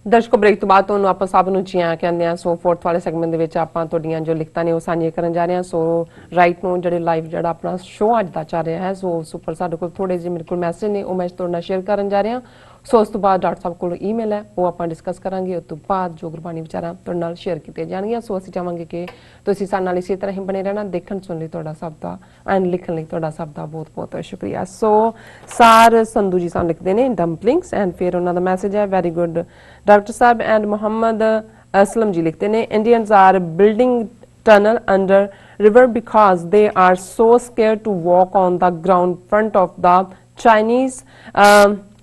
ਦਰਸ਼ਕੋ break ਤੋਂ ਬਾਅਦ ਤੁਹਾਨੂੰ ਆਪਾਂ ਸਭ ਨੂੰ ਜੀ ਆਇਆਂ ਕਹਿੰਦੇ ਆ। ਸੋ ਫੋਰਥ ਵਾਲੇ ਸੈਗਮੈਂਟ ਦੇ ਵਿੱਚ ਆਪਾਂ ਤੁਹਾਡੀਆਂ ਜੋ ਲਿਖਤਾਂ ਨੇ ਉਹ ਸਾਂਝੀਆਂ ਕਰਨ ਜਾ ਰਹੇ ਹਾਂ। ਸੋ ਰਾਈਟ ਨੂੰ ਜਿਹੜੇ ਲਾਈਵ ਜਿਹੜਾ ਆਪਣਾ ਸ਼ੋਅ ਅੱਜ ਦਾ ਚੱਲ ਰਿਹਾ ਹੈ, ਸੋ ਉਸ ਉੱਪਰ ਸਾਡੇ ਕੋਲ ਥੋੜੇ ਜਿਹੇ ਮੇਰੇ ਕੋਲ ਮੈਸੇਜ ਨੇ, ਉਹ ਮੈਂ ਤੁਹਾਡੇ ਨਾਲ ਸ਼ੇਅਰ ਕਰਨ ਜਾ ਰਿਹਾ। ਸੋ ਉਸ ਤੋਂ ਬਾਅਦ ਡਾਕਟਰ ਸਾਹਿਬ ਕੋਲ ਈਮੇਲ ਹੈ, ਉਹ ਆਪਾਂ ਡਿਸਕਸ ਕਰਾਂਗੇ। ਉਸ ਤੋਂ ਬਾਅਦ ਜੋ ਗੁਰਬਾਣੀ ਵਿਚਾਰਾਂ ਤੁਹਾਡੇ ਨਾਲ ਸ਼ੇਅਰ ਕੀਤੀਆਂ ਜਾਣਗੀਆਂ। ਸੋ ਅਸੀਂ ਚਾਹਾਂਗੇ ਕਿ ਤੁਸੀਂ ਸਾਡੇ ਨਾਲ ਇਸੇ ਤਰ੍ਹਾਂ ਹੀ ਬਣੇ ਰਹਿਣਾ। ਦੇਖਣ ਸੁਣ ਲਈ ਤੁਹਾਡਾ ਸਭ ਦਾ ਐਂਡ ਲਿਖਣ ਲਈ ਤੁਹਾਡਾ ਸਭ ਦਾ ਬਹੁਤ ਬਹੁਤ ਸ਼ੁਕਰੀਆ। ਸੋ ਸਾਰ ਸੰਧੂ ਜੀ ਸਾਨੂੰ ਲਿਖਦੇ ਨੇ ਡੰਪਲਿੰਗਸ, ਐਂਡ ਫਿਰ ਉਹਨਾਂ ਦਾ ਮੈਸੇਜ ਹੈ very good doctor Sahib. And Muhammad Aslam ji लिखते हैं Indians are building tunnel under river because they are so scared to walk on the ground front of the Chinese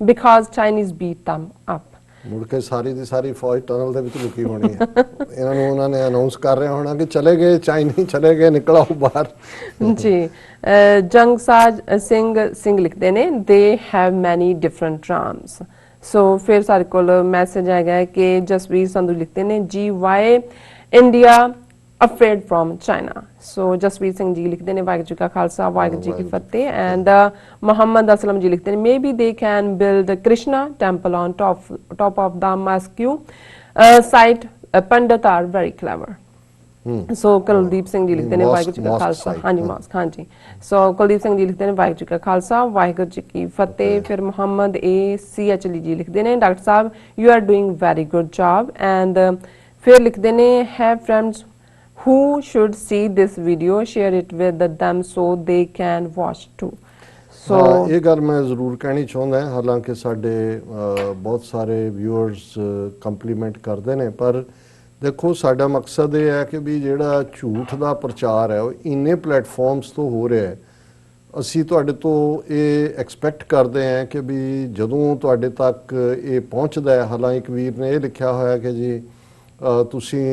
because Chinese beat them up। ਮੁੜ ਕੇ ਸਾਰੀ ਦੀ ਸਾਰੀ ਫੌਜ tunnel ਦੇ ਵਿੱਚ ਲੁਕੀ ਹੋਣੀ ਹੈ। ਇਹਨਾਂ ਨੂੰ ਉਹਨਾਂ ਨੇ ਅਨਾਉਂਸ ਕਰ ਰਿਹਾ ਹੋਣਾ ਕਿ ਚਲੇ ਗਏ ਚਾਈਨੀ, ਚਲੇ ਗਏ, ਨਿਕਲ ਆਓ ਬਾਹਰ ਜੀ। ਜੰਗਸਾਜ ਸਿੰਘ ਲਿਖਦੇ ਨੇ they have many different drums। ਸੋ ਫਿਰ ਸਾਡੇ ਕੋਲ ਮੈਸੇਜ ਆਇਆ ਕਿ ਜਸਵੀਰ ਸੰਧੂ ਲਿਖਦੇ ਨੇ ji why India afraid from China. So Jasvir Singh ji ਲਿਖਦੇ ਨੇ ਵਾਹਿਗੁਰੂ ਜੀ ਕਾ ਖਾਲਸਾ ਵਾਹਿਗੁਰੂ ਜੀ ਕੀ ਫਤਿਹ। ਐਂਡ ਮੁਹੰਮਦ ਅਸਲਮ ਜੀ ਲਿਖਦੇ ਨੇ maybe they can build Krishna temple on top of the mosque site pandit are very clever. So Kuldeep Singh ji ਲਿਖਦੇ ਨੇ ਵਾਹਿਗੁਰੂ ਜੀ ਕਾ ਖਾਲਸਾ, ਹਾਂਜੀ ਮਾਸਕ, ਹਾਂਜੀ। ਸੋ ਕੁਲਦੀਪ ਸਿੰਘ ਜੀ ਲਿਖਦੇ ਨੇ ਵਾਹਿਗੁਰੂ ਜੀ ਕਾ ਖਾਲਸਾ ਵਾਹਿਗੁਰੂ ਜੀ ਕੀ ਫਤਿਹ। ਫਿਰ ਮੁਹੰਮਦ ACH ਜੀ ਲਿਖਦੇ ਨੇ doctor Sahib you are doing very good job. And ਫਿਰ ਲਿਖਦੇ ਨੇ have friends who should see this video share it with them so they can watch too। ਸੋ ਇਹ ਗੱਲ ਮੈਂ ਜ਼ਰੂਰ ਕਹਿਣੀ ਚਾਹੁੰਦਾ ਹਾਂ, ਹਾਲਾਂਕਿ ਸਾਡੇ ਬਹੁਤ ਸਾਰੇ ਵਿਊਅਰਸ ਕੰਪਲੀਮੈਂਟ ਕਰਦੇ ਨੇ, ਪਰ ਦੇਖੋ ਸਾਡਾ ਮਕਸਦ ਇਹ ਹੈ ਕਿ ਵੀ ਜਿਹੜਾ ਝੂਠ ਦਾ ਪ੍ਰਚਾਰ ਹੈ ਉਹ ਇੰਨੇ ਪਲੇਟਫਾਰਮਸ ਤੋਂ ਹੋ ਰਿਹਾ ਹੈ। ਅਸੀਂ ਤੁਹਾਡੇ ਤੋਂ ਇਹ ਐਕਸਪੈਕਟ ਕਰਦੇ ਹਾਂ ਕਿ ਵੀ ਜਦੋਂ ਤੁਹਾਡੇ ਤੱਕ ਇਹ ਪਹੁੰਚਦਾ ਹੈ, ਹਾਲਾਂਕਿ ਇੱਕ ਵੀਰ ਨੇ ਇਹ ਲਿਖਿਆ ਹੋਇਆ ਕਿ ਜੀ ਤੁਸੀਂ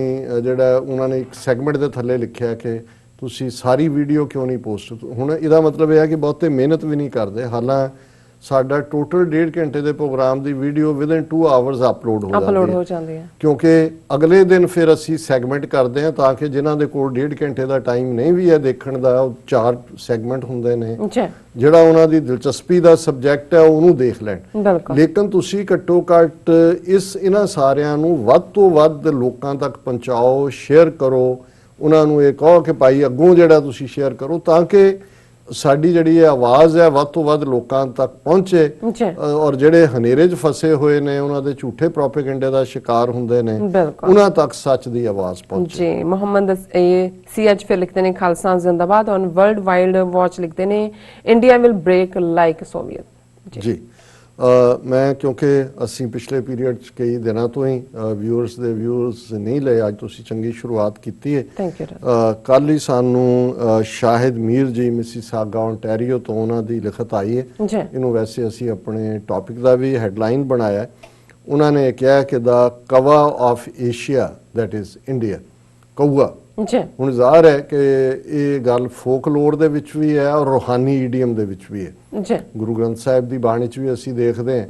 ਜਿਹੜਾ ਉਹਨਾਂ ਨੇ ਇੱਕ ਸੈਗਮੈਂਟ ਦੇ ਥੱਲੇ ਲਿਖਿਆ ਕਿ ਤੁਸੀਂ ਸਾਰੀ ਵੀਡੀਓ ਕਿਉਂ ਨਹੀਂ ਪੋਸਟ। ਹੁਣ ਇਹਦਾ ਮਤਲਬ ਇਹ ਹੈ ਕਿ ਬਹੁਤੇ ਮਿਹਨਤ ਵੀ ਨਹੀਂ ਕਰਦੇ। ਹਾਲਾਂਕਿ ਸਾਡਾ ਟੋਟਲ 1.5 ਘੰਟੇ ਦੇ ਪ੍ਰੋਗਰਾਮ ਦੀ ਵੀਡੀਓ ਵਿਦਿਨ 2 ਆਵਰਸ ਅਪਲੋਡ ਹੋ ਜਾਂਦੀ ਹੈ, ਕਿਉਂਕਿ ਅਗਲੇ ਦਿਨ ਫਿਰ ਅਸੀਂ ਸੈਗਮੈਂਟ ਕਰਦੇ ਹਾਂ ਤਾਂ ਕਿ ਜਿਨ੍ਹਾਂ ਦੇ ਕੋਲ 1.5 ਘੰਟੇ ਦਾ ਟਾਈਮ ਨਹੀਂ ਵੀ ਹੈ ਦੇਖਣ ਦਾ, ਉਹ 4 ਸੈਗਮੈਂਟ ਹੁੰਦੇ ਨੇ ਜਿਹੜਾ ਉਹਨਾਂ ਦੀ ਦਿਲਚਸਪੀ ਦਾ ਸਬਜੈਕਟ ਹੈ ਉਹਨੂੰ ਦੇਖ ਲੈਣ। ਲੇਕਿਨ ਤੁਸੀਂ ਘੱਟੋ ਘੱਟ ਇਹਨਾਂ ਸਾਰਿਆਂ ਨੂੰ ਵੱਧ ਤੋਂ ਵੱਧ ਲੋਕਾਂ ਤੱਕ ਪਹੁੰਚਾਓ, ਸ਼ੇਅਰ ਕਰੋ, ਉਹਨਾਂ ਨੂੰ ਇਹ ਕਹੋ ਕਿ ਭਾਈ ਅੱਗੋਂ ਜਿਹੜਾ ਤੁਸੀਂ ਸ਼ੇਅਰ ਕਰੋ ਤਾਂ ਕਿ ਸਾਡੀ ਜਿਹੜੀ ਇਹ ਆਵਾਜ਼ ਹੈ ਵੱਧ ਤੋਂ ਵੱਧ ਲੋਕਾਂ ਤੱਕ ਪਹੁੰਚੇ ਔਰ ਜਿਹੜੇ ਹਨੇਰੇ 'ਚ ਫਸੇ ਹੋਏ ਨੇ, ਉਹਨਾਂ ਦੇ ਝੂਠੇ ਪ੍ਰੋਪੇਗੈਂਡੇ ਦਾ ਸ਼ਿਕਾਰ ਹੁੰਦੇ ਨੇ, ਉਹਨਾਂ ਤੱਕ ਸੱਚ ਦੀ ਆਵਾਜ਼ ਪਹੁੰਚੇ। ਜੀ ਮੁਹੰਮਦ CH ਫਿਰ ਲਿਖਦੇ ਨੇ ਖਾਲਸਾ ਜ਼ਿੰਦਾਬਾਦ। ਔਨ ਵਰਲਡ ਵਾਈਡ ਵਾਚ ਲਿਖਦੇ ਨੇ India will break like Soviet. ਜੀ ਮੈਂ ਕਿਉਂਕਿ ਅਸੀਂ ਪਿਛਲੇ ਪੀਰੀਅਡ 'ਚ ਕਈ ਦਿਨਾਂ ਤੋਂ ਹੀ ਵਿਊਅਰਸ ਦੇ ਵਿਊਜ਼ ਨਹੀਂ ਲਏ, ਅੱਜ ਤੁਸੀਂ ਚੰਗੀ ਸ਼ੁਰੂਆਤ ਕੀਤੀ ਹੈ। ਕੱਲ੍ਹ ਹੀ ਸਾਨੂੰ ਸ਼ਾਹਿਦ ਮੀਰ ਜੀ ਮਿਸੀਸਾਗਾ ਓਨਟਾਰੀਓ ਤੋਂ ਉਹਨਾਂ ਦੀ ਲਿਖਤ ਆਈ ਹੈ। ਇਹਨੂੰ ਵੈਸੇ ਅਸੀਂ ਆਪਣੇ ਟੌਪਿਕ ਦਾ ਵੀ ਹੈਡਲਾਈਨ ਬਣਾਇਆ। ਉਹਨਾਂ ਨੇ ਕਿਹਾ ਕਿ ਦਾ ਕਵਾ of Asia that is India, ਕਊਆ। ਹੁਣ ਜ਼ਾਹਰ ਹੈ ਕਿ ਇਹ ਗੱਲ ਫੋਕਲੋਰ ਦੇ ਵਿੱਚ ਵੀ ਹੈ ਔਰ ਰੂਹਾਨੀ ਈਡੀਅਮ ਦੇ ਵਿੱਚ ਵੀ ਹੈ। ਗੁਰੂ ਗ੍ਰੰਥ ਸਾਹਿਬ ਦੀ ਬਾਣੀ 'ਚ ਵੀ ਅਸੀਂ ਦੇਖਦੇ ਹਾਂ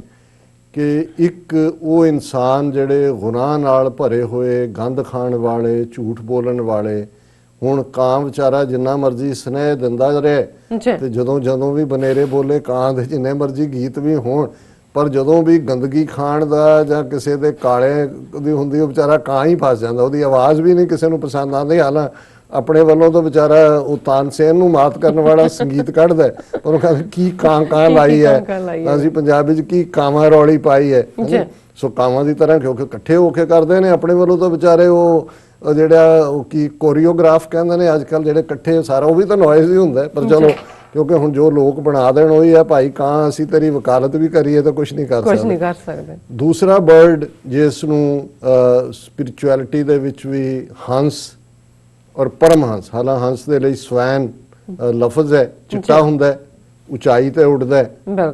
ਕਿ ਇੱਕ ਉਹ ਇਨਸਾਨ ਜਿਹੜੇ ਗੁਨਾਹ ਨਾਲ ਭਰੇ ਹੋਏ, ਗੰਦ ਖਾਣ ਵਾਲੇ, ਝੂਠ ਬੋਲਣ ਵਾਲੇ, ਹੁਣ ਕਾਂ ਵਿਚਾਰਾ ਜਿੰਨਾ ਮਰਜ਼ੀ ਸਨੇਹ ਦਿੰਦਾ ਰਹੇ ਤੇ ਜਦੋਂ ਵੀ ਬਨੇਰੇ ਬੋਲੇ, ਕਾਂ ਦੇ ਜਿੰਨੇ ਮਰਜ਼ੀ ਗੀਤ ਵੀ ਹੋਣ, ਪਰ ਜਦੋਂ ਵੀ ਗੰਦਗੀ ਖਾਣ ਦਾ ਜਾਂ ਕਿਸੇ ਦੇ ਕਾਲੇ ਦੀ ਹੁੰਦੀ ਉਹ ਵਿਚਾਰਾ ਕਾਂ ਹੀ ਫਸ ਜਾਂਦਾ, ਉਹਦੀ ਆਵਾਜ਼ ਵੀ ਨਹੀਂ ਕਿਸੇ ਨੂੰ ਪਸੰਦ ਆਉਂਦੀ। ਹਾਲਾਂ ਆਪਣੇ ਵੱਲੋਂ ਤਾਂ ਵਿਚਾਰਾ ਉਹ ਤਾਨਸੇਨ ਨੂੰ ਮਾਤ ਕਰਨ ਵਾਲਾ ਸੰਗੀਤ ਕੱਢਦਾ, ਉਹਨੂੰ ਕਹਿੰਦੇ ਕੀ ਕਾਂ ਲਾਈ ਹੈ, ਤਾਂ ਅਸੀਂ ਪੰਜਾਬੀ 'ਚ ਕੀ ਕਾਵਾਂ ਰੌਲੀ ਪਾਈ ਹੈ। ਸੋ ਕਾਵਾਂ ਦੀ ਤਰ੍ਹਾਂ ਕਿਉਂਕਿ ਇਕੱਠੇ ਹੋ ਕੇ ਕਰਦੇ ਨੇ, ਆਪਣੇ ਵੱਲੋਂ ਤਾਂ ਵਿਚਾਰੇ ਉਹ ਜਿਹੜਾ ਉਹ ਕੀ ਕੋਰੀਓਗ੍ਰਾਫ ਕਹਿੰਦੇ ਨੇ ਅੱਜ ਕੱਲ੍ਹ ਜਿਹੜੇ ਇਕੱਠੇ ਸਾਰਾ, ਉਹ ਵੀ ਤਾਂ ਨੋਇਜ਼ ਹੀ ਹੁੰਦਾ। ਪਰ ਚਲੋ ਕਿਉਂਕਿ ਹੁਣ ਜੋ ਲੋਕ ਬਣਾ ਦੇਣ ਉਹੀ ਹੈ ਭਾਈ ਕਾਂ, ਅਸੀਂ ਤੇਰੀ ਵਕਾਲਤ ਵੀ ਕਰੀਏ ਤਾਂ ਕੁਛ ਨਹੀਂ ਕਰ ਸਕਦੇ। ਦੂਸਰਾ ਬਰਡ ਜਿਸ ਨੂੰ ਸਪਿਰਿਚੁਅਲਿਟੀ ਦੇ ਵਿੱਚ ਵੀ ਹੰਸ ਔਰ ਪਰਮਹੰਸ, ਹਾਲਾਂਕਿ ਹੰਸ ਦੇ ਲਈ ਸਵੈਨ ਲਫ਼ਜ਼ ਹੈ, ਚਿੱਟਾ ਹੁੰਦਾ, ਉਚਾਈ ਤੇ ਉੱਡਦਾ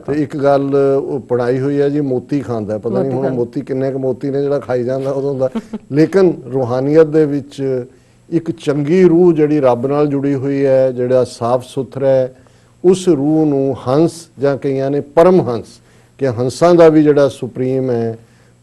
ਤੇ ਇੱਕ ਗੱਲ ਉਹ ਪੜਾਈ ਹੋਈ ਹੈ ਜੀ ਮੋਤੀ ਖਾਂਦਾ। ਪਤਾ ਨਹੀਂ ਹੁਣ ਮੋਤੀ ਕਿੰਨੇ ਕੁ ਮੋਤੀ ਨੇ ਜਿਹੜਾ ਖਾਈ ਜਾਂਦਾ ਉਦੋਂ ਦਾ। ਲੇਕਿਨ ਰੂਹਾਨੀਅਤ ਦੇ ਵਿੱਚ ਇੱਕ ਚੰਗੀ ਰੂਹ ਜਿਹੜੀ ਰੱਬ ਨਾਲ ਜੁੜੀ ਹੋਈ ਹੈ, ਜਿਹੜਾ ਸਾਫ਼ ਸੁਥਰਾ ਹੈ, ਉਸ ਰੂਹ ਨੂੰ ਹੰਸ ਜਾਂ ਕਈਆਂ ਨੇ ਪਰਮਹੰਸ ਕਿ ਹੰਸਾਂ ਦਾ ਵੀ ਜਿਹੜਾ ਸੁਪਰੀਮ ਹੈ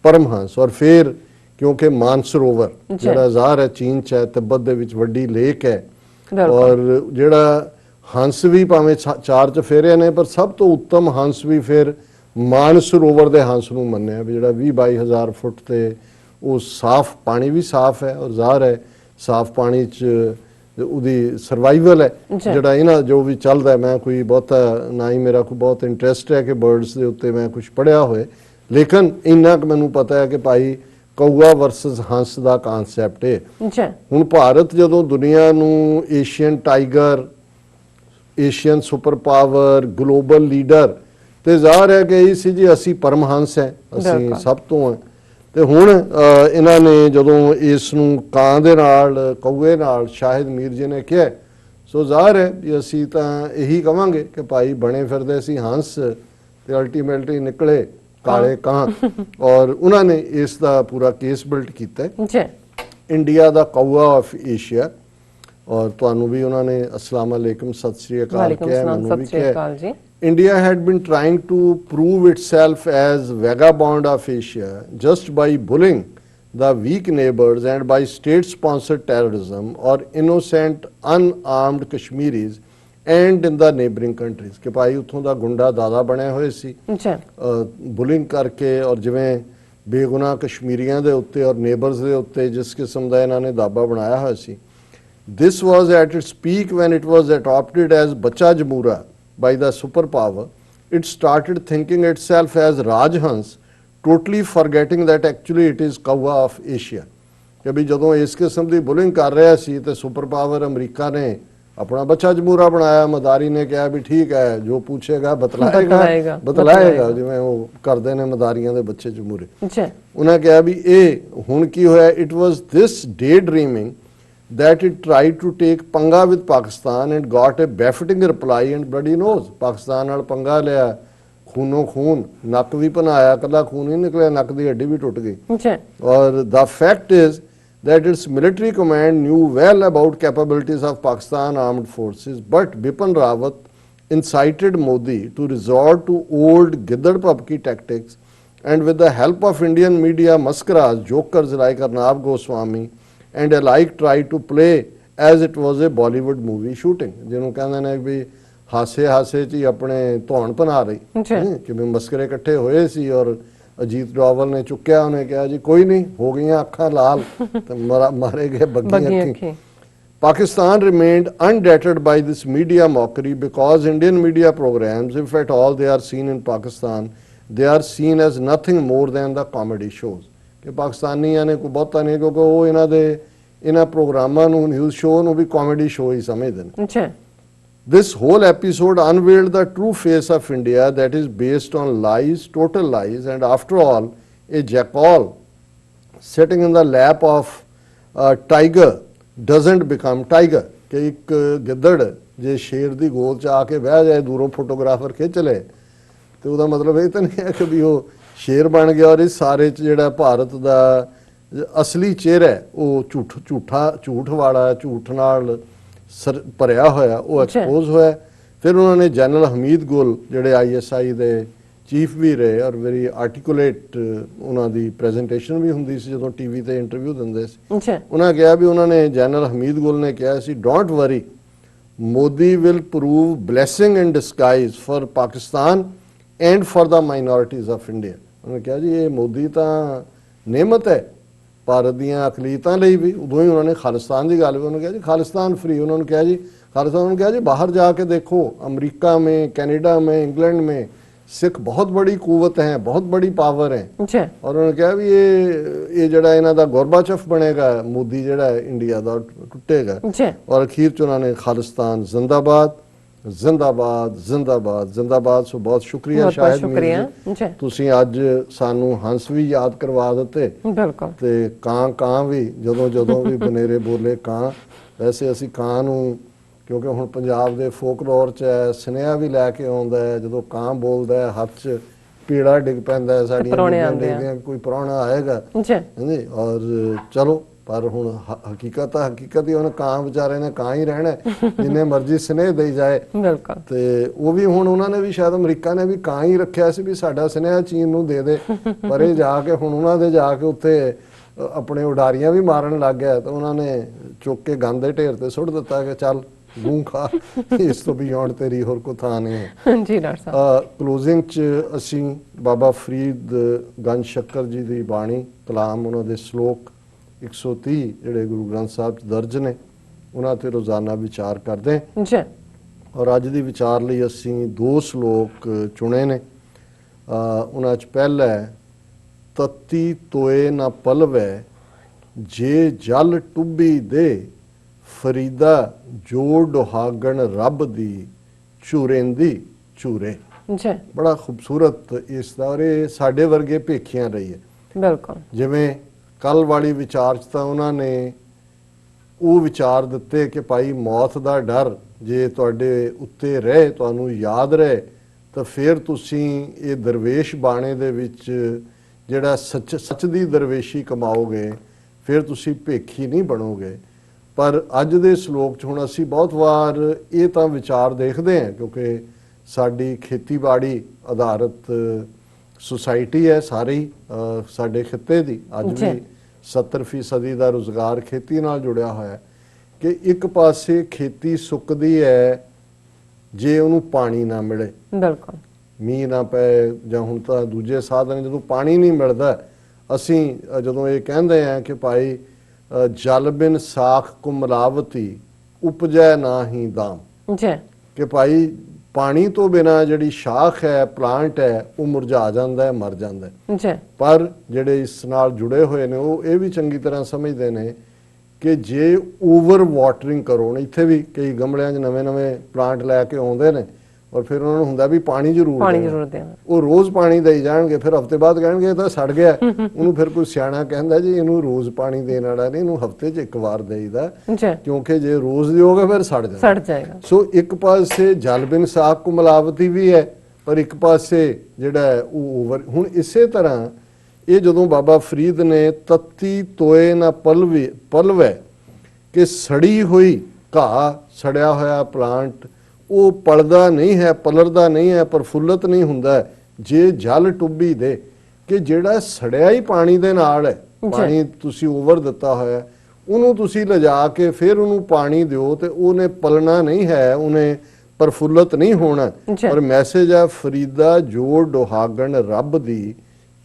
ਪਰਮਹੰਸ। ਔਰ ਫਿਰ ਕਿਉਂਕਿ ਮਾਨਸਰੋਵਰ ਜਿਹੜਾ ਜ਼ਾਹਰ ਹੈ ਚੀਨ 'ਚ ਹੈ, ਤਿੱਬਤ ਦੇ ਵਿੱਚ ਵੱਡੀ ਲੇਕ ਹੈ, ਔਰ ਜਿਹੜਾ ਹੰਸ ਵੀ ਭਾਵੇਂ 4 ਚਫੇਰੇ ਨੇ ਪਰ ਸਭ ਤੋਂ ਉੱਤਮ ਹੰਸ ਵੀ ਫਿਰ ਮਾਨਸਰੋਵਰ ਦੇ ਹੰਸ ਨੂੰ ਮੰਨਿਆ ਵੀ ਜਿਹੜਾ 20-22 ਹਜ਼ਾਰ ਫੁੱਟ ਤੇ ਉਹ ਸਾਫ਼ ਪਾਣੀ ਵੀ ਸਾਫ਼ ਹੈ ਔਰ ਜ਼ਾਹਰ ਹੈ ਸਾਫ਼ ਪਾਣੀ 'ਚ ਉਹਦੀ ਸਰਵਾਈਵਲ ਹੈ ਜਿਹੜਾ ਇਹਨਾਂ ਜੋ ਵੀ ਚੱਲਦਾ। ਮੈਂ ਕੋਈ ਬਹੁਤਾ ਨਾ ਹੀ ਮੇਰਾ ਕੋਈ ਬਹੁਤ ਇੰਟਰਸਟ ਹੈ ਕਿ ਬਰਡਸ ਦੇ ਉੱਤੇ ਮੈਂ ਕੁਝ ਪੜ੍ਹਿਆ ਹੋਏ, ਲੇਕਿਨ ਇੰਨਾ ਕੁ ਮੈਨੂੰ ਪਤਾ ਹੈ ਕਿ ਭਾਈ ਕਊਆ ਵਰਸਸ ਹੰਸ ਦਾ ਕਨਸੈਪਟ ਹੈ। ਹੁਣ ਭਾਰਤ ਜਦੋਂ ਦੁਨੀਆ ਨੂੰ Asian tiger, Asian super power, global leader ਤੇ ਜ਼ਾਹਰ ਹੈ ਕਿ ਇਹ ਸੀ ਜੀ ਅਸੀਂ ਪਰਮਹੰਸ ਹੈ, ਅਸੀਂ ਸਭ ਤੋਂ ਹੈ। ਤੇ ਹੁਣ ਇਹਨਾਂ ਨੇ ਜਦੋਂ ਇਸ ਨੂੰ ਕਾਂ ਦੇ ਨਾਲ ਕਊਏ ਨਾਲ ਸ਼ਾਹਿਦ ਮੀਰ ਜੀ ਨੇ ਕਿਹਾ, ਸੋ ਜ਼ਾਹਰ ਹੈ ਵੀ ਅਸੀਂ ਤਾਂ ਇਹੀ ਕਵਾਂਗੇ ਕਿ ਭਾਈ ਬਣੇ ਫਿਰਦੇ ਸੀ ਹੰਸ ਤੇ ਅਲਟੀਮੇਟਲੀ ਨਿਕਲੇ ਕਾਲੇ ਕਾਂ। ਔਰ ਉਹਨਾਂ ਨੇ ਇਸ ਦਾ ਪੂਰਾ ਕੇਸ ਬਿਲਡ ਕੀਤਾ ਇੰਡੀਆ ਦਾ ਕਊਆ ਆਫ ਏਸ਼ੀਆ। ਔਰ ਤੁਹਾਨੂੰ ਵੀ ਉਹਨਾਂ ਨੇ ਅਸਲਾਮ ਅਲੈਕੁਮ, ਸਤਿ ਸ੍ਰੀ ਅਕਾਲ ਕਿਹਾ, ਮੈਨੂੰ ਵੀ ਕਿਹਾ। India had been trying to prove itself as vagabond of Asia just by bullying the weak neighbors and by state-sponsored terrorism or innocent unarmed Kashmiris and in the neighboring countries। कि भाई उथों दा गुंडा दादा बने हुए सी बुलिंग करके और जिवें बेगुनाह कश्मीरियां दे उत्ते और नेबर्स दे उत्ते जिस किस्म दा इन्हां ने दाबा बनाया होया सी। This was at its peak when it was adopted as बच्चा जमूरा by the superpower. It started thinking itself as Rajhans, totally forgetting that actually it is Kawa of Asia। कि भी जदों इस किस्म की बुलिंग कर रहा सी तो सुपर पावर अमरीका ने अपना बच्चा जमूरा बनाया। मदारी ने कहा भी ठीक है जो पूछेगा बतलाएगा जिवें वो करते हैं मदारियां दे बच्चे जमूरे। उन्हें कहा भी ये हुण की होया, it was this day dreaming that it tried to take पंगा with Pakistan and got a befitting reply and bloody nose। Pakistan नाल पंगा लिया, खूनों खून, नक भी बनाया, कला खून ही निकलिया, नक दी हड्डी भी टुट गई। और the fact is that its military command knew well about capabilities of Pakistan armed forces, but Bipin Rawat incited Modi to resort to old giddad pupki tactics and with the help of Indian media mascaras, jokers like Arnab Goswami and alike tried to play as it was a Bollywood movie shooting। ਜਿਹਨੂੰ ਕਹਿੰਦੇ ਨੇ ਵੀ ਹਾਸੇ 'ਚ ਹੀ ਆਪਣੇ ਧੌਣ ਬਣਾ ਰਹੀ ਕਿ ਵੀ ਮਸਕਰੇ ਇਕੱਠੇ ਹੋਏ ਸੀ। ਔਰ ਅਜੀਤ ਡੋਵਲ ਨੇ ਚੁੱਕਿਆ, ਉਹਨੇ ਕਿਹਾ ਜੀ ਕੋਈ ਨਹੀਂ, ਹੋ ਗਈਆਂ ਅੱਖਾਂ ਲਾਲ ਤੇ ਮਾਰੇ ਗਏ ਬੱਗੀਆਂ ਅੱਖੀਂ। Pakistan remained undeterred by this media mockery because Indian media programs, if at all they are seen in Pakistan, they are seen as nothing more than the comedy shows। कि पाकिस्तानियां ने कोई बहुता नहीं, क्योंकि वो इन्हां प्रोग्रामां नूं, न्यूज़ शो नूं भी कॉमेडी शो ही समझदे ने। This whole episode unveiled the true face of India, that is based on lies, total lies, and after all, a jackal sitting in the lap of a tiger doesn't become tiger। कि एक गिद्दड़ जे शेर दी गोद च आके बह जाए, दूरों photographer खिंच ले, तो उसका मतलब ये तो नहीं है कि भी वो शेर बन गया। और इस सारे ਜਿਹੜਾ ਭਾਰਤ ਦਾ ਅਸਲੀ ਚਿਹਰਾ ਹੈ ਉਹ ਝੂਠ ਵਾਲਾ, ਝੂਠ ਨਾਲ ਭਰਿਆ ਹੋਇਆ, ਉਹ ਐਕਸਪੋਜ਼ ਹੋਇਆ। ਫਿਰ ਉਹਨਾਂ ਨੇ ਜਨਰਲ ਹਮੀਦ ਗੁਲ ਜਿਹੜੇ ISI ਦੇ ਚੀਫ ਵੀ ਰਹੇ ਔਰ ਵੈਰੀ ਆਰਟੀਕੂਲੇਟ ਉਹਨਾਂ ਦੀ ਪ੍ਰੈਜੈਂਟੇਸ਼ਨ ਵੀ ਹੁੰਦੀ ਸੀ ਜਦੋਂ ਟੀਵੀ ਤੇ ਇੰਟਰਵਿਊ ਦਿੰਦੇ ਸੀ। ਉਹਨਾਂ ਕਿਹਾ ਵੀ ਉਹਨਾਂ ਨੇ ਜਨਰਲ ਹਮੀਦ ਗੁਲ ਨੇ ਕਿਹਾ ਸੀ, don't worry, Modi will prove blessing in disguise for Pakistan and for the minorities of India. ਉਹਨੇ ਕਿਹਾ ਜੀ ਇਹ ਮੋਦੀ ਤਾਂ ਨਿਮਤ ਹੈ ਭਾਰਤ ਦੀਆਂ ਅਕਲੀਤਾਂ ਲਈ ਵੀ। ਉਦੋਂ ਹੀ ਉਹਨਾਂ ਨੇ ਖਾਲਿਸਤਾਨ ਦੀ ਗੱਲ ਵੀ, ਉਹਨੇ ਕਿਹਾ ਜੀ ਖਾਲਿਸਤਾਨ फ्री। उन्होंने कहा जी खालिस्तान, उन्होंने कहा जी बाहर जाके देखो, अमेरिका में, कनाडा में, इंग्लैंड में सिख बहुत बड़ी कुवत हैं, बहुत बड़ी पावर है। और उन्होंने कहा भी ये जड़ा इन्हां दा गोरबाचफ बनेगा, मोदी जड़ा इंडिया दा टुटेगा। और अखीर च उन्होंने खालिस्तान जिंदाबाद जिंदाबाद जिंदाबाद जिंदाबाद। सो बहुत शुक्रिया शाहिद मीर जी, तुसीं अज सानू हंस भी याद करवा दिते ते ਕਾਂ भी ਜਦੋਂ भी बनेरे बोले ਕਾਂ। वैसे असीं ਕਾਂ नूं क्योंकि हुण पंजाब दे फोकलोर च है, सुनेहा भी लैके आउंदा है, जदों ਕਾਂ बोलदा है हत्थ च पीड़ा डिग पैंदा है, साडीआं कोई प्राहुणा आएगा जी। और चलो पर हुण हकीकत ही उन्हें ਕਾਂ विचारे ने ਕਾਂ ही रहना, जिन्ने मर्जी स्नेह दई जाए। ते वो भी हुण उन्होंने भी शायद अमरीका ने भी ਕਾਂ ही रखिया सी भी साडा स्नेहा चीन नूं दे दे, पर ये जाके हुण उन्हां दे जाके उत्थे अपने उडारियां भी मारन लग गया। तो उन्होंने चुक के गंद दे ढेर ते सुट दिता कि चल ਗੂੰ ਖਾ, ਇਸ ਤੋਂ ਬਿਯੋਂਡ ਤੇਰੀ ਹੋਰ ਕੋ ਥਾਂ ਨਹੀਂ ਹੈ। ਜੀ ਡਾਕਟਰ ਸਾਹਿਬ, ਕਲੋਜ਼ਿੰਗ 'ਚ ਅਸੀਂ ਬਾਬਾ ਫਰੀਦ ਗੰਜ ਸ਼ੱਕਰ ਜੀ ਦੀ ਬਾਣੀ, ਕਲਾਮ, ਉਹਨਾਂ ਦੇ ਸ਼ਲੋਕ 130 ਜਿਹੜੇ ਗੁਰੂ ਗ੍ਰੰਥ ਸਾਹਿਬ 'ਚ ਦਰਜ ਨੇ, ਉਹਨਾਂ ਤੇ ਰੋਜ਼ਾਨਾ ਵਿਚਾਰ ਕਰਦੇ ਜੀ। ਔਰ ਅੱਜ ਦੀ ਵਿਚਾਰ ਲਈ ਅਸੀਂ 2 ਸ਼ਲੋਕ ਚੁਣੇ ਨੇ। ਉਹਨਾਂ 'ਚ ਪਹਿਲਾ ਹੈ, ਤਤੀ ਤੋਏ ਨਾ ਪਲਵੈ ਜੇ ਜਲ ਟੁੱਬੀ ਦੇ, ਫਰੀਦਾ ਜੋ ਡੁਹਾਗਣ ਰੱਬ ਦੀ ਝੂਰੇਂਦੀ ਝੂਰੇ। ਜੀ, ਬੜਾ ਖੂਬਸੂਰਤ ਇਸ ਦਾ, ਔਰ ਇਹ ਸਾਡੇ ਵਰਗੇ ਭੇਖੀਆਂ ਰਹੀ ਹੈ। ਬਿਲਕੁਲ। ਜਿਵੇਂ ਕੱਲ ਵਾਲੀ ਵਿਚਾਰ 'ਚ ਤਾਂ ਉਹਨਾਂ ਨੇ ਉਹ ਵਿਚਾਰ ਦਿੱਤੇ ਕਿ ਭਾਈ ਮੌਤ ਦਾ ਡਰ ਜੇ ਤੁਹਾਡੇ ਉੱਤੇ ਰਹੇ, ਤੁਹਾਨੂੰ ਯਾਦ ਰਹੇ, ਤਾਂ ਫਿਰ ਤੁਸੀਂ ਇਹ ਦਰਵੇਸ਼ ਬਾਣੇ ਦੇ ਵਿੱਚ ਜਿਹੜਾ ਸੱਚ ਦੀ ਦਰਵੇਸ਼ੀ ਕਮਾਓਗੇ, ਫਿਰ ਤੁਸੀਂ ਭੇਖੀ ਨਹੀਂ ਬਣੋਗੇ। ਪਰ ਅੱਜ ਦੇ ਸ਼ਲੋਕ 'ਚ ਹੁਣ ਅਸੀਂ ਬਹੁਤ ਵਾਰ ਇਹ ਤਾਂ ਵਿਚਾਰ ਦੇਖਦੇ ਹਾਂ, ਕਿਉਂਕਿ ਸਾਡੀ ਖੇਤੀਬਾੜੀ ਆਧਾਰਿਤ ਸੁਸਾਇਟੀ ਹੈ ਸਾਰੀ ਸਾਡੇ ਖਿੱਤੇ ਦੀ, ਅੱਜ ਵੀ 70% ਦਾ ਰੁਜ਼ਗਾਰ ਖੇਤੀ ਨਾਲ ਜੁੜਿਆ ਹੋਇਆ ਹੈ, ਕਿ ਇੱਕ ਪਾਸੇ ਖੇਤੀ ਸੁੱਕਦੀ ਹੈ ਜੇ ਉਹਨੂੰ ਪਾਣੀ ਨਾ ਮਿਲੇ, ਬਿਲਕੁਲ, ਮੀਂਹ ਨਾ ਪਏ, ਜਾਂ ਹੁਣ ਤਾਂ ਦੂਜੇ ਸਾਧਨ, ਜਦੋਂ ਪਾਣੀ ਨਹੀਂ ਮਿਲਦਾ, ਅਸੀਂ ਜਦੋਂ ਇਹ ਕਹਿੰਦੇ ਆ ਕਿ ਭਾਈ ਜਲ ਬਿਨ ਸਾਖ ਕੁਮਲਾਵਤੀ ਉਪਜੈ ਨਾ ਹੀ ਦਾਮ, ਜੀ, ਕਿ ਭਾਈ ਪਾਣੀ ਤੋਂ ਬਿਨਾ ਜਿਹੜੀ ਸ਼ਾਖ ਹੈ, ਪਲਾਂਟ ਹੈ, ਉਹ ਮੁਰਝਾ ਜਾਂਦਾ ਹੈ, ਮਰ ਜਾਂਦਾ ਹੈ। ਜੀ, ਪਰ ਜਿਹੜੇ ਇਸ ਨਾਲ ਜੁੜੇ ਹੋਏ ਨੇ ਉਹ ਇਹ ਵੀ ਚੰਗੀ ਤਰ੍ਹਾਂ ਸਮਝਦੇ ਨੇ ਕਿ ਜੇ ਓਵਰ ਵਾਟਰਿੰਗ ਕਰੋ, ਇੱਥੇ ਵੀ ਕਈ ਗਮਲਿਆਂ 'ਚ ਨਵੇਂ ਪਲਾਂਟ ਲੈ ਕੇ ਆਉਂਦੇ ਨੇ, ਔਰ ਫਿਰ ਉਹਨਾਂ ਨੂੰ ਹੁੰਦਾ ਵੀ ਪਾਣੀ ਜ਼ਰੂਰ ਦੇਣਾ, ਉਹ ਰੋਜ਼ ਪਾਣੀ ਦੇਈ ਜਾਣਗੇ, ਫਿਰ ਹਫ਼ਤੇ ਬਾਅਦ ਕਹਿਣਗੇ ਇਹ ਤਾਂ ਸੜ ਗਿਆ। ਉਹਨੂੰ ਫਿਰ ਕੋਈ ਸਿਆਣਾ ਕਹਿੰਦਾ ਜੀ ਇਹਨੂੰ ਰੋਜ਼ ਪਾਣੀ ਦੇਣ ਵਾਲਾ ਨਹੀਂ, ਇਹਨੂੰ ਹਫ਼ਤੇ 'ਚ ਇੱਕ ਵਾਰ ਦੇਈਦਾ, ਕਿਉਂਕਿ ਜੇ ਰੋਜ਼ ਦਿਓਗੇ ਫਿਰ ਸੜ ਜਾਏਗਾ। ਸੋ ਇੱਕ ਪਾਸੇ ਜਲ ਬਿਨ ਸਾਖ ਕੋ ਮਿਲਾਵਟੀ ਵੀ ਹੈ, ਪਰ ਇੱਕ ਪਾਸੇ ਜਿਹੜਾ ਉਹ ਓਵਰ। ਹੁਣ ਇਸੇ ਤਰ੍ਹਾਂ ਇਹ ਜਦੋਂ ਬਾਬਾ ਫਰੀਦ ਨੇ ਤਤੀ ਤੋਏ ਨਾ ਪਲਵੈ, ਕਿ ਸੜੀ ਹੋਈ ਘਾਹ, ਸੜਿਆ ਹੋਇਆ ਪਲਾਂਟ ਉਹ ਪਲਦਾ ਨਹੀਂ ਹੈ, ਪਲਰਦਾ ਨਹੀਂ ਹੈ, ਪ੍ਰਫੁੱਲਤ ਨਹੀਂ ਹੁੰਦਾ ਜੇ ਜਲ ਟੁੱਬੀ ਦੇ, ਕਿ ਜਿਹੜਾ ਸੜਿਆ ਹੀ ਪਾਣੀ ਦੇ ਨਾਲ ਹੈ, ਪਾਣੀ ਤੁਸੀਂ ਓਵਰ ਦਿੱਤਾ ਹੋਇਆ, ਉਹਨੂੰ ਤੁਸੀਂ ਲਿਜਾ ਕੇ ਫਿਰ ਉਹਨੂੰ ਪਾਣੀ ਦਿਓ ਤੇ ਉਹਨੇ ਪਲਣਾ ਨਹੀਂ ਹੈ, ਉਹਨੇ ਪ੍ਰਫੁੱਲਤ ਨਹੀਂ ਹੋਣਾ। ਪਰ ਮੈਸੇਜ ਹੈ, ਫਰੀਦਾ ਜੋ ਡੁਹਾਗਣ ਰੱਬ ਦੀ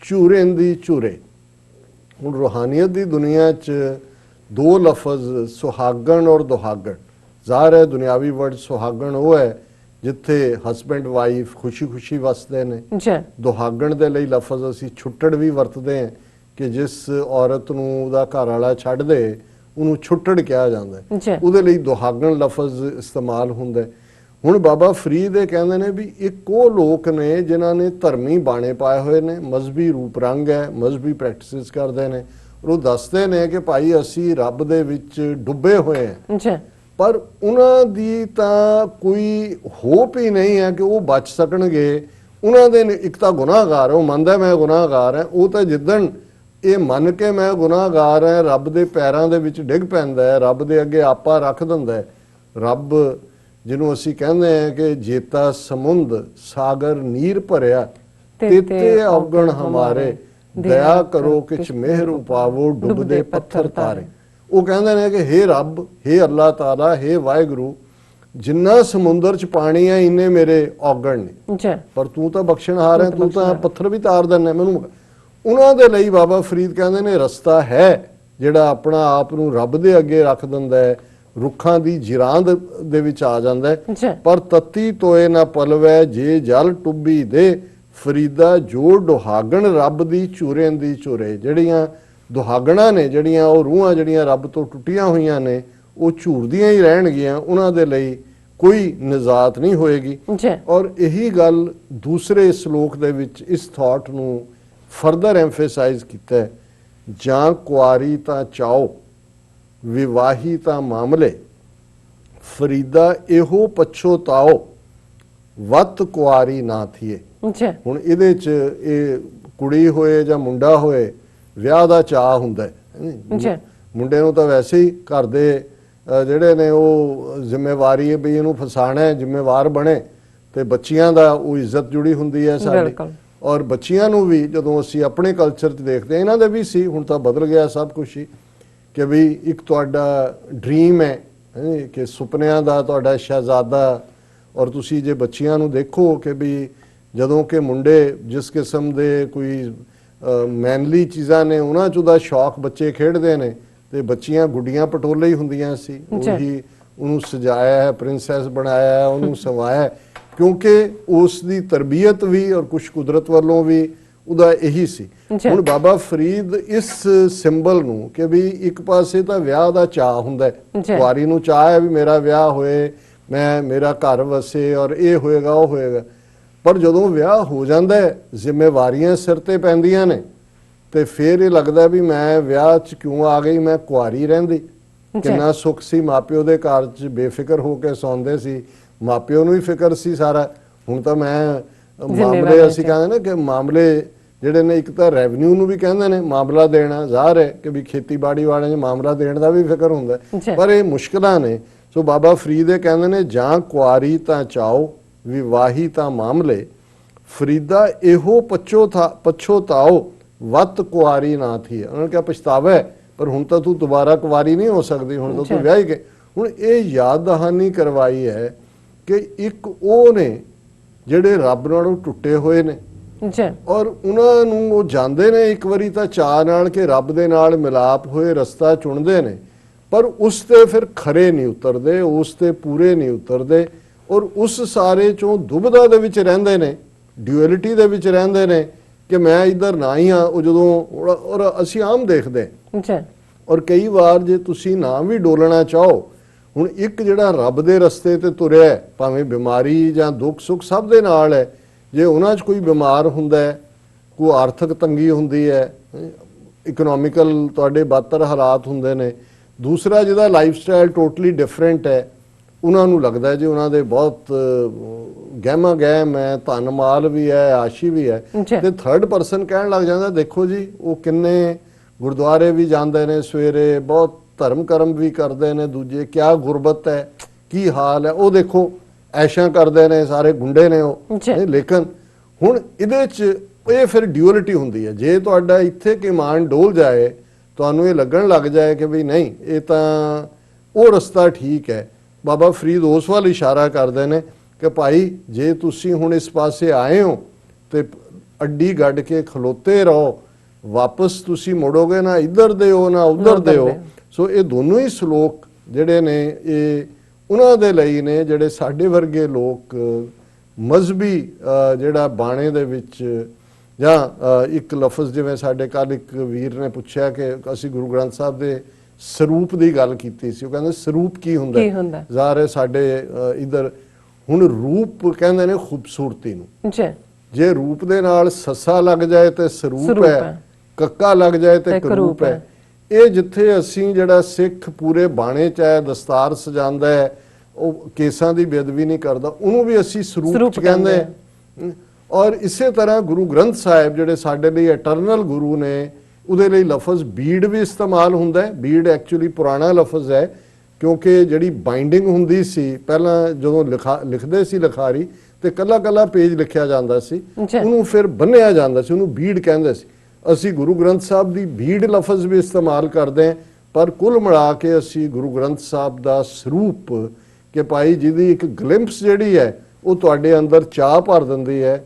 ਝੂਰੇਂਦੀ ਝੂਰੇ। ਹੁਣ ਰੂਹਾਨੀਅਤ ਦੀ ਦੁਨੀਆ 'ਚ 2 ਲਫ਼ਜ਼ ਸੁਹਾਗਣ ਔਰ ਦੁਹਾਗਣ, ਜ਼ਾਹਰ ਹੈ ਦੁਨਿਆਵੀ ਵਰਡ ਸੁਹਾਗਣ ਉਹ ਹੈ ਜਿੱਥੇ ਹਸਬੈਂਡ ਵਾਈਫ ਖੁਸ਼ੀ ਵਸਦੇ ਨੇ। ਦੁਹਾਗਣ ਦੇ ਲਈ ਲਫ਼ਜ਼ ਅਸੀਂ ਛੁੱਟੜ ਵੀ ਵਰਤਦੇ ਹਾਂ, ਕਿ ਜਿਸ ਔਰਤ ਨੂੰ ਉਹਦਾ ਘਰ ਵਾਲਾ ਛੱਡ ਦੇ ਉਹਨੂੰ ਛੁੱਟੜ ਕਿਹਾ ਜਾਂਦਾ ਹੈ, ਉਹਦੇ ਲਈ ਦੁਹਾਗਣ ਲਫ਼ਜ਼ ਇਸਤੇਮਾਲ ਹੁੰਦਾ। ਹੁਣ ਬਾਬਾ ਫਰੀਦ ਇਹ ਕਹਿੰਦੇ ਨੇ ਵੀ ਇੱਕ ਉਹ ਲੋਕ ਨੇ ਜਿਨ੍ਹਾਂ ਨੇ ਧਰਮੀ ਬਾਣੇ ਪਾਏ ਹੋਏ ਨੇ, ਮਜ਼ਹਬੀ ਰੂਪ ਰੰਗ ਹੈ, ਮਜ਼ਹਬੀ ਪ੍ਰੈਕਟਿਸਿਸ ਕਰਦੇ ਨੇ, ਉਹ ਦੱਸਦੇ ਨੇ ਕਿ ਭਾਈ ਅਸੀਂ ਰੱਬ ਦੇ ਵਿੱਚ ਡੁੱਬੇ ਹੋਏ ਹਾਂ, ਪਰ ਉਹਨਾਂ ਦੀ ਤਾਂ ਕੋਈ ਹੋਪ ਹੀ ਨਹੀਂ ਹੈ ਕਿ ਉਹ ਬਚ ਸਕਣਗੇ। ਉਹਨਾਂ ਦੇ ਇੱਕ ਤਾਂ ਗੁਨਾਹਗਾਰ, ਉਹ ਮੰਨਦਾ ਮੈਂ ਗੁਨਾਹਗਾਰ ਹਾਂ, ਉਹ ਤਾਂ ਜਿੱਦਣ ਇਹ ਮੰਨ ਕੇ ਮੈਂ ਗੁਨਾਹਗਾਰ ਹਾਂ ਰੱਬ ਦੇ ਪੈਰਾਂ ਦੇ ਵਿੱਚ ਡਿੱਗ ਪੈਂਦਾ ਹੈ, ਰੱਬ ਦੇ ਅੱਗੇ ਆਪਾ ਰੱਖ ਦਿੰਦਾ ਹੈ। ਰੱਬ ਜਿਹਨੂੰ ਅਸੀਂ ਕਹਿੰਦੇ ਹਾਂ ਕਿ ਜੇਤਾ ਸਮੁੰਦ ਸਾਗਰ ਨੀਰ ਭਰਿਆ, ਤੇਤੇ ਔਗਣ ਹਮਾਰੇ, ਦਇਆ ਕਰੋ ਕਿਛ ਮਿਹਰ ਉਪਾਵੋ ਡੁੱਬਦੇ ਪੱਥਰ ਤਾਰੇ। ਉਹ ਕਹਿੰਦੇ ਨੇ ਕਿ ਹੇ ਰੱਬ, ਹੇ ਅੱਲਾਹ ਤਾਲਾ, ਹੇ ਵਾਹਿਗੁਰੂ, ਜਿੰਨਾ ਸਮੁੰਦਰ 'ਚ ਪਾਣੀ ਹੈ ਇੰਨੇ ਮੇਰੇ ਔਗਣ ਨੇ, ਪਰ ਤੂੰ ਤਾਂ ਬਖਸ਼ਣਹਾਰ ਹੈ, ਤੂੰ ਤਾਂ ਪੱਥਰ ਵੀ ਤਾਰ ਦਿੰਦਾ ਮੈਨੂੰ। ਉਹਨਾਂ ਦੇ ਲਈ ਬਾਬਾ ਫਰੀਦ ਕਹਿੰਦੇ ਨੇ ਰਸਤਾ ਹੈ ਜਿਹੜਾ ਆਪਣਾ ਆਪ ਨੂੰ ਰੱਬ ਦੇ ਅੱਗੇ ਰੱਖ ਦਿੰਦਾ ਹੈ, ਰੁੱਖਾਂ ਦੀ ਜਿਰਾਂਦ ਦੇ ਵਿੱਚ ਆ ਜਾਂਦਾ ਹੈ। ਪਰ ਤਤੀ ਤੋਏ ਨਾ ਪਲਵੈ ਜੇ ਜਲ ਟੁੱਬੀ ਦੇ, ਫਰੀਦਾ ਜੋ ਡੁਹਾਗਣ ਰੱਬ ਦੀ ਝੂਰੇਂਦੀ ਝੂਰੇ। ਜਿਹੜੀਆਂ ਦੁਹਾਗਣਾ ਨੇ, ਜਿਹੜੀਆਂ ਉਹ ਰੂਹਾਂ ਜਿਹੜੀਆਂ ਰੱਬ ਤੋਂ ਟੁੱਟੀਆਂ ਹੋਈਆਂ ਨੇ, ਉਹ ਝੂਰਦੀਆਂ ਹੀ ਰਹਿਣਗੀਆਂ, ਉਹਨਾਂ ਦੇ ਲਈ ਕੋਈ ਨਿਜਾਤ ਨਹੀਂ ਹੋਏਗੀ। ਔਰ ਇਹੀ ਗੱਲ ਦੂਸਰੇ ਸ਼ਲੋਕ ਦੇ ਵਿੱਚ ਇਸ ਥਾਟ ਨੂੰ ਫਰਦਰ ਐਮਫੇਸਾਈਜ਼ ਕੀਤਾ ਹੈ, ਜਾਂ ਕੁਆਰੀ ਤਾਂ ਚਾਓ ਵਿਵਾਹੀ ਤਾਂ ਮਾਮਲੇ, ਫਰੀਦਾ ਇਹੋ ਪਛੋਤਾਓ ਵਤ ਕੁਆਰੀ ਨਾ ਥੀਏ। ਹੁਣ ਇਹਦੇ 'ਚ ਇਹ ਕੁੜੀ ਹੋਏ ਜਾਂ ਮੁੰਡਾ ਹੋਏ, ਵਿਆਹ ਦਾ ਚਾਅ ਹੁੰਦਾ ਹੈ। ਮੁੰਡੇ ਨੂੰ ਤਾਂ ਵੈਸੇ ਹੀ ਘਰ ਦੇ ਜਿਹੜੇ ਨੇ ਉਹ ਜ਼ਿੰਮੇਵਾਰੀ ਹੈ ਵੀ ਇਹਨੂੰ ਫਸਾਣਾ ਹੈ, ਜ਼ਿੰਮੇਵਾਰ ਬਣੇ, ਤੇ ਬੱਚੀਆਂ ਦਾ ਉਹ ਇੱਜ਼ਤ ਜੁੜੀ ਹੁੰਦੀ ਹੈ ਸਾਡੀ। ਔਰ ਬੱਚੀਆਂ ਨੂੰ ਵੀ ਜਦੋਂ ਅਸੀਂ ਆਪਣੇ ਕਲਚਰ 'ਚ ਦੇਖਦੇ ਹਾਂ, ਇਹਨਾਂ ਦੇ ਵੀ ਸੀ, ਹੁਣ ਤਾਂ ਬਦਲ ਗਿਆ ਸਭ ਕੁਛ ਹੀ, ਕਿ ਵੀ ਇੱਕ ਤੁਹਾਡਾ ਡ੍ਰੀਮ ਹੈ ਕਿ ਸੁਪਨਿਆਂ ਦਾ ਤੁਹਾਡਾ ਸ਼ਹਿਜ਼ਾਦਾ। ਔਰ ਤੁਸੀਂ ਜੇ ਬੱਚਿਆਂ ਨੂੰ ਦੇਖੋ ਕਿ ਵੀ ਜਦੋਂ ਕਿ ਮੁੰਡੇ ਜਿਸ ਕਿਸਮ ਦੇ ਕੋਈ ਮੈਨਲੀ ਚੀਜ਼ਾਂ ਨੇ ਉਹਨਾਂ 'ਚ ਉਹਦਾ ਸ਼ੌਕ ਬੱਚੇ ਖੇਡਦੇ ਨੇ, ਤੇ ਬੱਚੀਆਂ ਗੁੱਡੀਆਂ ਪਟੋਲੇ ਹੀ ਹੁੰਦੀਆਂ ਸੀ। ਉਹੀ ਉਹਨੂੰ ਸਜਾਇਆ ਹੈ, ਪ੍ਰਿੰਸੈਸ ਬਣਾਇਆ ਹੈ, ਉਹਨੂੰ ਸਵਾਇਆ, ਕਿਉਂਕਿ ਉਸ ਦੀ ਤਰਬੀਅਤ ਵੀ ਔਰ ਕੁਛ ਕੁਦਰਤ ਵੱਲੋਂ ਵੀ ਉਹਦਾ ਇਹੀ ਸੀ। ਹੁਣ ਬਾਬਾ ਫਰੀਦ ਇਸ ਸਿੰਬਲ ਨੂੰ ਕਿ ਵੀ ਇੱਕ ਪਾਸੇ ਤਾਂ ਵਿਆਹ ਦਾ ਚਾਅ ਹੁੰਦਾ ਹੈ, ਕੁਆਰੀ ਨੂੰ ਚਾਅ ਹੈ ਵੀ ਮੇਰਾ ਵਿਆਹ ਹੋਏ, ਮੇਰਾ ਘਰ ਵਸੇ ਔਰ ਇਹ ਹੋਏਗਾ ਉਹ ਹੋਏਗਾ, ਪਰ ਜਦੋਂ ਵਿਆਹ ਹੋ ਜਾਂਦਾ ਹੈ ਜ਼ਿੰਮੇਵਾਰੀਆਂ ਸਿਰ ਤੇ ਪੈਂਦੀਆਂ ਨੇ ਤੇ ਫਿਰ ਇਹ ਲੱਗਦਾ ਵੀ ਮੈਂ ਵਿਆਹ 'ਚ ਕਿਉਂ ਆ ਗਈ, ਮੈਂ ਕੁਆਰੀ ਰਹਿੰਦੀ। ਕਿੰਨਾ ਸੁੱਖ ਸੀ, ਮਾਪਿਓ ਦੇ ਘਰ 'ਚ ਬੇਫਿਕਰ ਹੋ ਕੇ ਸੌਂਦੇ ਸੀ, ਮਾਪਿਓ ਨੂੰ ਵੀ ਫਿਕਰ ਸੀ ਸਾਰਾ। ਹੁਣ ਤਾਂ ਮੈਂ ਮਾਮਲੇ ਅਸੀਂ ਕਹਿੰਦੇ ਨਾ ਕਿ ਮਾਮਲੇ ਜਿਹੜੇ ਨੇ, ਇੱਕ ਤਾਂ ਰੈਵਨਿਊ ਨੂੰ ਵੀ ਕਹਿੰਦੇ ਨੇ ਮਾਮਲਾ ਦੇਣਾ, ਜ਼ਾਹਰ ਹੈ ਕਿ ਵੀ ਖੇਤੀਬਾੜੀ ਵਾਲਿਆਂ ਨੂੰ ਮਾਮਲਾ ਦੇਣ ਦਾ ਵੀ ਫਿਕਰ ਹੁੰਦਾ, ਪਰ ਇਹ ਮੁਸ਼ਕਲਾਂ ਨੇ। ਸੋ ਬਾਬਾ ਫਰੀਦ ਇਹ ਕਹਿੰਦੇ ਨੇ, ਜਾਂ ਕੁਆਰੀ ਤਾਂ ਚਾਓ ਵਿਵਾਹੀ ਤਾਂ ਮਾਮਲੇ, ਫਰੀਦਾ ਇਹੋ ਪਛੋਤਾਓ ਵੱਤ ਕੁਆਰੀ ਨਾ ਥੀ। ਉਹਨਾਂ ਨੇ ਕਿਹਾ ਪਛਤਾਵਾ ਹੈ, ਪਰ ਹੁਣ ਤਾਂ ਤੂੰ ਦੁਬਾਰਾ ਕੁਆਰੀ ਨਹੀਂ ਹੋ ਸਕਦੀ, ਹੁਣ ਤਾਂ ਤੂੰ ਵਿਆਹੀ ਗਈ। ਹੁਣ ਇਹ ਯਾਦ ਦਹਾਨੀ ਕਰਵਾਈ ਹੈ ਕਿ ਇੱਕ ਉਹ ਨੇ ਜਿਹੜੇ ਰੱਬ ਨਾਲੋਂ ਟੁੱਟੇ ਹੋਏ ਨੇ ਔਰ ਉਹਨਾਂ ਨੂੰ ਉਹ ਜਾਂਦੇ ਨੇ ਇੱਕ ਵਾਰੀ ਤਾਂ ਚਾਅ ਨਾਲ ਕਿ ਰੱਬ ਦੇ ਨਾਲ ਮਿਲਾਪ ਹੋਏ ਰਸਤਾ ਚੁਣਦੇ ਨੇ, ਪਰ ਉਸ ਤੇ ਫਿਰ ਖਰੇ ਨਹੀਂ ਉਤਰਦੇ, ਉਸ ਤੇ ਪੂਰੇ ਨਹੀਂ ਉਤਰਦੇ ਔਰ ਉਸ ਸਾਰੇ ਚੋਂ ਦੁਬਿਧਾ ਦੇ ਵਿੱਚ ਰਹਿੰਦੇ ਨੇ, ਡਿਊਅਲਿਟੀ ਦੇ ਵਿੱਚ ਰਹਿੰਦੇ ਨੇ ਕਿ ਮੈਂ ਇੱਧਰ ਨਾ ਹੀ ਹਾਂ। ਉਹ ਜਦੋਂ ਔਰ ਅਸੀਂ ਆਮ ਦੇਖਦੇ ਔਰ ਕਈ ਵਾਰ ਜੇ ਤੁਸੀਂ ਨਾ ਵੀ ਡੋਲਣਾ ਚਾਹੋ, ਹੁਣ ਇੱਕ ਜਿਹੜਾ ਰੱਬ ਦੇ ਰਸਤੇ ਤੇ ਤੁਰਿਆ, ਭਾਵੇਂ ਬਿਮਾਰੀ ਜਾਂ ਦੁੱਖ ਸੁੱਖ ਸਭ ਦੇ ਨਾਲ ਹੈ, ਜੇ ਉਹਨਾਂ 'ਚ ਕੋਈ ਬਿਮਾਰ ਹੁੰਦਾ ਹੈ, ਕੋਈ ਆਰਥਿਕ ਤੰਗੀ ਹੁੰਦੀ ਹੈ, ਇਕਨੋਮਿਕਲ ਤੁਹਾਡੇ ਬਦਤਰ ਹਾਲਾਤ ਹੁੰਦੇ ਨੇ, ਦੂਸਰਾ ਜਿਹਦਾ ਲਾਈਫ ਸਟਾਈਲ ਟੋਟਲੀ ਡਿਫਰੈਂਟ ਹੈ, ਉਹਨਾਂ ਨੂੰ ਲੱਗਦਾ ਜੀ ਉਹਨਾਂ ਦੇ ਬਹੁਤ ਗਹਿਮਾ ਗਹਿਮ ਹੈ, ਧਨ ਮਾਲ ਵੀ ਹੈ, ਆਸ਼ੀ ਵੀ ਹੈ, ਤੇ ਥਰਡ ਪਰਸਨ ਕਹਿਣ ਲੱਗ ਜਾਂਦਾ ਦੇਖੋ ਜੀ ਉਹ ਕਿੰਨੇ ਗੁਰਦੁਆਰੇ ਵੀ ਜਾਂਦੇ ਨੇ ਸਵੇਰੇ, ਬਹੁਤ ਧਰਮ ਕਰਮ ਵੀ ਕਰਦੇ ਨੇ, ਦੂਜੇ ਕਿਆ ਗੁਰਬਤ ਹੈ, ਕੀ ਹਾਲ ਹੈ, ਉਹ ਦੇਖੋ ਐਸ਼ਾਂ ਕਰਦੇ ਨੇ, ਸਾਰੇ ਗੁੰਡੇ ਨੇ ਉਹ। ਲੇਕਿਨ ਹੁਣ ਇਹਦੇ 'ਚ ਇਹ ਫਿਰ ਡਿਊਅਲਿਟੀ ਹੁੰਦੀ ਹੈ। ਜੇ ਤੁਹਾਡਾ ਇੱਥੇ ਕਿ ਮਾਨ ਡੋਲ ਜਾਏ, ਤੁਹਾਨੂੰ ਇਹ ਲੱਗਣ ਲੱਗ ਜਾਏ ਕਿ ਵੀ ਨਹੀਂ ਇਹ ਤਾਂ ਉਹ ਰਸਤਾ ਠੀਕ ਹੈ, ਬਾਬਾ ਫਰੀਦ ਉਸ ਵੱਲ ਇਸ਼ਾਰਾ ਕਰਦੇ ਨੇ ਕਿ ਭਾਈ ਜੇ ਤੁਸੀਂ ਹੁਣ ਇਸ ਪਾਸੇ ਆਏ ਹੋ ਤੇ ਅੱਡੀ ਗੱਡ ਕੇ ਖਲੋਤੇ ਰਹੋ, ਵਾਪਸ ਤੁਸੀਂ ਮੁੜੋਗੇ ਨਾ ਇੱਧਰ ਦੇ ਹੋ ਨਾ ਉੱਧਰ ਦੇ ਹੋ। ਸੋ ਇਹ ਦੋਨੋਂ ਹੀ ਸ਼ਲੋਕ ਜਿਹੜੇ ਨੇ ਇਹ ਉਹਨਾਂ ਦੇ ਲਈ ਨੇ ਜਿਹੜੇ ਸਾਡੇ ਵਰਗੇ ਲੋਕ ਮਜ਼ਹਬੀ ਜਿਹੜਾ ਬਾਣੇ ਦੇ ਵਿੱਚ ਜਾਂ ਇੱਕ ਲਫ਼ਜ਼ ਜਿਵੇਂ ਸਾਡੇ ਕੱਲ ਇੱਕ ਵੀਰ ਨੇ ਪੁੱਛਿਆ ਕਿ ਅਸੀਂ ਗੁਰੂ ਗ੍ਰੰਥ ਸਾਹਿਬ ਦੇ ਸਰੂਪ ਦੀ ਗੱਲ ਕੀਤੀ ਸੀ, ਉਹ ਕਹਿੰਦੇ ਸਰੂਪ ਕੀ ਹੁੰਦਾ? ਜ਼ਾਹਰ ਹੈ ਸਾਡੇ ਇੱਧਰ ਹੁਣ ਰੂਪ ਕਹਿੰਦੇ ਨੇ ਖੂਬਸੂਰਤੀ ਨੂੰ, ਜੇ ਰੂਪ ਦੇ ਨਾਲ ਸੱਸਾ ਲੱਗ ਜਾਏ ਤੇ ਸਰੂਪ ਹੈ, ਕੱਕਾ ਲੱਗ ਜਾਏ ਤੇ ਕਰੂਪ ਹੈ। ਇਹ ਜਿੱਥੇ ਅਸੀਂ ਜਿਹੜਾ ਸਿੱਖ ਪੂਰੇ ਬਾਣੇ 'ਚ ਹੈ, ਦਸਤਾਰ ਸਜਾਉਂਦਾ ਹੈ, ਉਹ ਕੇਸਾਂ ਦੀ ਬੇਅਦਬੀ ਨਹੀਂ ਕਰਦਾ, ਉਹਨੂੰ ਵੀ ਅਸੀਂ ਸਰੂਪ 'ਚ ਕਹਿੰਦੇ ਹਾਂ। ਔਰ ਇਸੇ ਤਰ੍ਹਾਂ ਗੁਰੂ ਗ੍ਰੰਥ ਸਾਹਿਬ ਜਿਹੜੇ ਸਾਡੇ ਲਈ ਇਟਰਨਲ ਗੁਰੂ ਨੇ, ਉਹਦੇ ਲਈ ਲਫ਼ਜ਼ ਬੀੜ ਵੀ ਇਸਤੇਮਾਲ ਹੁੰਦਾ ਹੈ। ਬੀੜ ਐਕਚੁਅਲੀ ਪੁਰਾਣਾ ਲਫ਼ਜ਼ ਹੈ, ਕਿਉਂਕਿ ਜਿਹੜੀ ਬਾਈਂਡਿੰਗ ਹੁੰਦੀ ਸੀ ਪਹਿਲਾਂ ਜਦੋਂ ਲਿਖਦੇ ਸੀ ਲਿਖਾਰੀ ਤੇ ਕੱਲਾ ਕੱਲਾ ਪੇਜ ਲਿਖਿਆ ਜਾਂਦਾ ਸੀ, ਉਹਨੂੰ ਫਿਰ ਬੰਨਿਆ ਜਾਂਦਾ ਸੀ, ਉਹਨੂੰ ਬੀੜ ਕਹਿੰਦੇ ਸੀ। ਅਸੀਂ ਗੁਰੂ ਗ੍ਰੰਥ ਸਾਹਿਬ ਦੀ ਬੀੜ ਲਫ਼ਜ਼ ਵੀ ਇਸਤੇਮਾਲ ਕਰਦੇ ਹਾਂ, ਪਰ ਕੁੱਲ ਮਿਲਾ ਕੇ ਅਸੀਂ ਗੁਰੂ ਗ੍ਰੰਥ ਸਾਹਿਬ ਦਾ ਸਰੂਪ ਕਿ ਭਾਈ ਜਿਹਦੀ ਇੱਕ ਗਲਿੰਪਸ ਜਿਹੜੀ ਹੈ ਉਹ ਤੁਹਾਡੇ ਅੰਦਰ ਚਾਹ ਭਰ ਦਿੰਦੀ ਹੈ,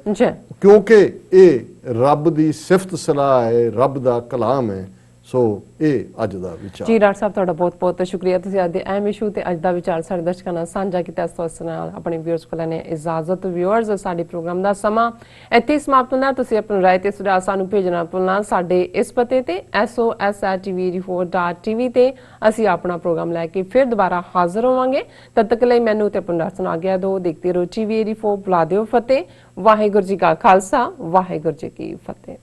ਕਿਉਂਕਿ ਇਹ ਰੱਬ ਦੀ ਸਿਫਤ ਸਲਾਹ ਹੈ, ਰੱਬ ਦਾ ਕਲਾਮ ਹੈ। ਸੋ ਇਹ ਅੱਜ ਦਾ ਵਿਚਾਰ ਜੀ। ਡਾਕਟਰ ਸਾਹਿਬ ਤੁਹਾਡਾ ਬਹੁਤ ਬਹੁਤ ਸ਼ੁਕਰੀਆ, ਤੁਸੀਂ ਅੱਜ ਦੇ ਅਹਿਮ ਇਸ਼ੂ ਤੇ ਅੱਜ ਦਾ ਵਿਚਾਰ ਸਾਡੇ ਦਰਸ਼ਕਾਂ ਨਾਲ ਸਾਂਝਾ ਕੀਤਾ। ਇਸ ਤੋਂ ਨਾਲ ਆਪਣੇ ਵਿਊਅਰਸ ਕੋਲ ਲੈਣੇ ਇਜਾਜ਼ਤ। ਵਿਊਅਰਸ ਸਾਡੇ ਪ੍ਰੋਗਰਾਮ ਦਾ ਸਮਾਂ ਇੱਥੇ ਸਮਾਪਤ ਹੁੰਦਾ। ਤੁਸੀਂ ਆਪਣੀ ਰਾਏ ਤੇ ਸੁਝਾਅ ਸਾਨੂੰ ਭੇਜਣਾ ਭੁੱਲਣਾ ਸਾਡੇ ਇਸ ਪਤੇ ਤੇ SOS@tv4.tv ਤੇ ਅਸੀਂ ਆਪਣਾ ਪ੍ਰੋਗਰਾਮ ਲੈ ਕੇ ਫਿਰ ਦੁਬਾਰਾ ਹਾਜ਼ਰ ਹੋਵਾਂਗੇ। ਤਦ ਤੱਕ ਲਈ ਮੈਨੂੰ ਤੇ ਆਪਣੇ ਦਰਸ਼ਕਾਂ ਨੂੰ ਆਗਿਆ ਦਿਓ। ਦੇਖਦੇ ਰਹੋ TV84। ਬੁਲਾ ਦਿਓ ਫਤਿਹ। ਵਾਹਿਗੁਰੂ ਜੀ ਕਾ ਖਾਲਸਾ, ਵਾਹਿਗੁਰੂ ਜੀ ਕੀ ਫਤਿਹ।